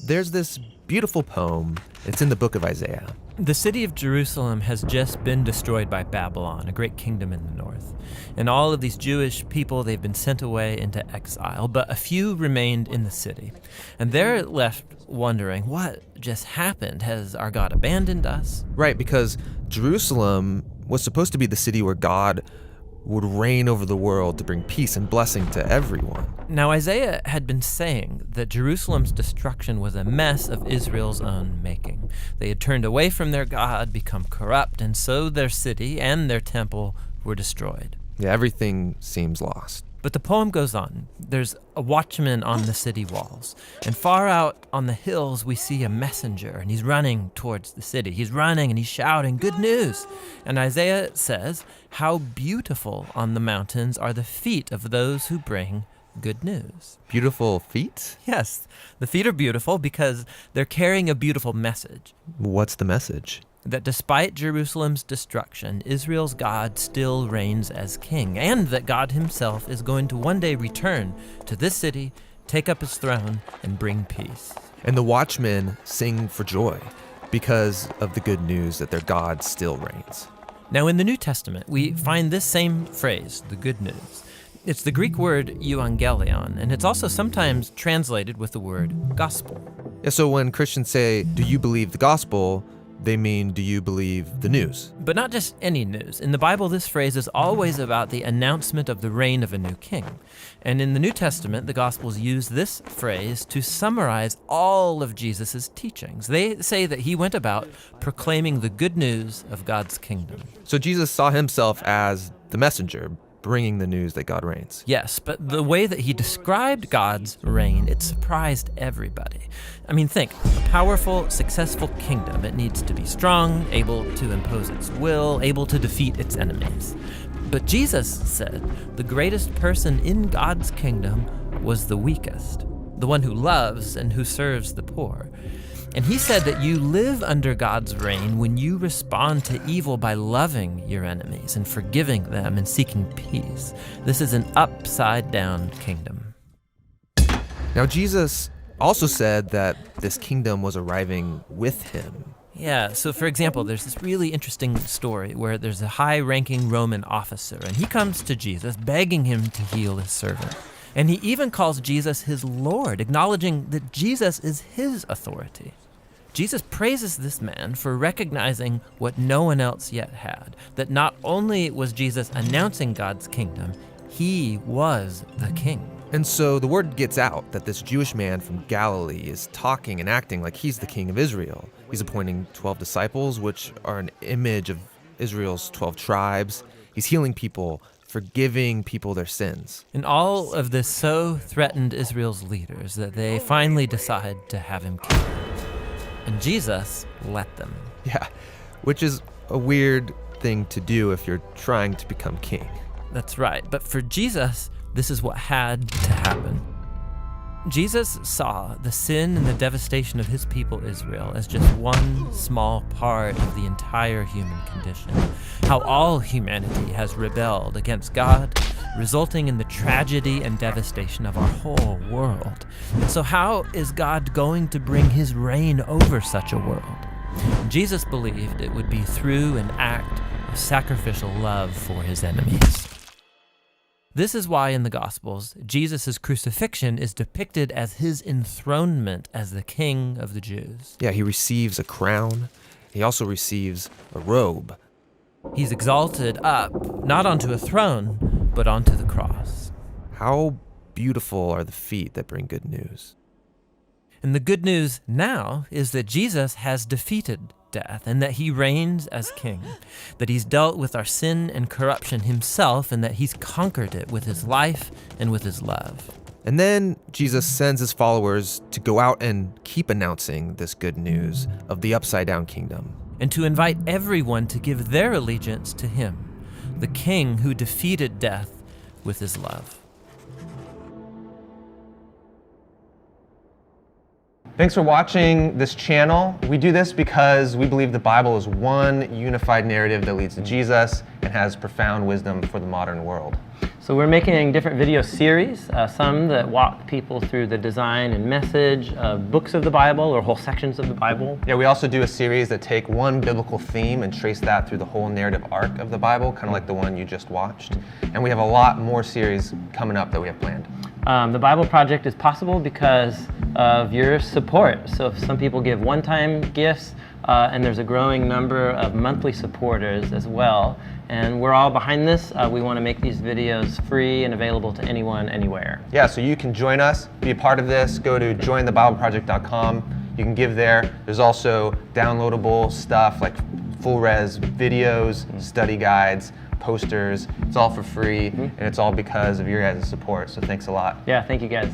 there's this beautiful poem. It's in the book of Isaiah. The city of Jerusalem has just been destroyed by Babylon, a great kingdom in the north. And all of these Jewish people, they've been sent away into exile, but a few remained in the city. And they're left wondering, what just happened? Has our God abandoned us? Right, because Jerusalem was supposed to be the city where God would reign over the world to bring peace and blessing to everyone. Now, Isaiah had been saying that Jerusalem's destruction was a mess of Israel's own making. They had turned away from their God, become corrupt, and so their city and their temple were destroyed. Yeah, everything seems lost. But the poem goes on. There's a watchman on the city walls, and far out on the hills we see a messenger, and he's running towards the city. He's running and he's shouting, "Good news!" And Isaiah says, "How beautiful on the mountains are the feet of those who bring good news." Beautiful feet? Yes, the feet are beautiful because they're carrying a beautiful message. What's the message? That despite Jerusalem's destruction, Israel's God still reigns as king, and that God himself is going to one day return to this city, take up his throne, and bring peace. And the watchmen sing for joy because of the good news that their God still reigns. Now in the New Testament, we find this same phrase, the good news. It's the Greek word euangelion, and it's also sometimes translated with the word gospel. Yeah, so when Christians say, "Do you believe the gospel?" they mean, do you believe the news? But not just any news. In the Bible, this phrase is always about the announcement of the reign of a new king. And in the New Testament, the Gospels use this phrase to summarize all of Jesus' teachings. They say that he went about proclaiming the good news of God's kingdom. So Jesus saw himself as the messenger, bringing the news that God reigns. Yes, but the way that he described God's reign, it surprised everybody. I mean, think, a powerful, successful kingdom. It needs to be strong, able to impose its will, able to defeat its enemies. But Jesus said the greatest person in God's kingdom was the weakest, the one who loves and who serves the poor. And he said that you live under God's reign when you respond to evil by loving your enemies and forgiving them and seeking peace. This is an upside-down kingdom. Now, Jesus also said that this kingdom was arriving with him. Yeah, so for example, there's this really interesting story where there's a high-ranking Roman officer, and he comes to Jesus begging him to heal his servant. And he even calls Jesus his Lord, acknowledging that Jesus is his authority. Jesus praises this man for recognizing what no one else yet had, that not only was Jesus announcing God's kingdom, he was the king. And so the word gets out that this Jewish man from Galilee is talking and acting like he's the king of Israel. He's appointing 12 disciples, which are an image of Israel's 12 tribes. He's healing people, forgiving people their sins. And all of this so threatened Israel's leaders that they finally decide to have him killed. And Jesus let them. Yeah, which is a weird thing to do if you're trying to become king. That's right. But for Jesus, this is what had to happen. Jesus saw the sin and the devastation of his people Israel as just one small part of the entire human condition. How all humanity has rebelled against God, resulting in the tragedy and devastation of our whole world. And so how is God going to bring his reign over such a world? Jesus believed it would be through an act of sacrificial love for his enemies. This is why in the Gospels, Jesus' crucifixion is depicted as his enthronement as the King of the Jews. Yeah, he receives a crown. He also receives a robe. He's exalted up, not onto a throne, but onto the cross. How beautiful are the feet that bring good news. And the good news now is that Jesus has defeated death and that he reigns as king, that he's dealt with our sin and corruption himself and that he's conquered it with his life and with his love. And then Jesus sends his followers to go out and keep announcing this good news of the upside-down kingdom. And to invite everyone to give their allegiance to him, the king who defeated death with his love. Thanks for watching this channel. We do this because we believe the Bible is one unified narrative that leads to Jesus and has profound wisdom for the modern world. So we're making different video series, some that walk people through the design and message of books of the Bible or whole sections of the Bible. Yeah, we also do a series that take one biblical theme and trace that through the whole narrative arc of the Bible, kind of like the one you just watched. And we have a lot more series coming up that we have planned. The Bible Project is possible because of your support. So if some people give one-time gifts, and there's a growing number of monthly supporters as well. And we're all behind this. We want to make these videos free and available to anyone, anywhere. Yeah, so you can join us, be a part of this. Go to jointhebibleproject.com. You can give there. There's also downloadable stuff like full res videos, study guides, posters. It's all for free, and it's all because of your guys' support. So thanks a lot. Yeah, thank you guys.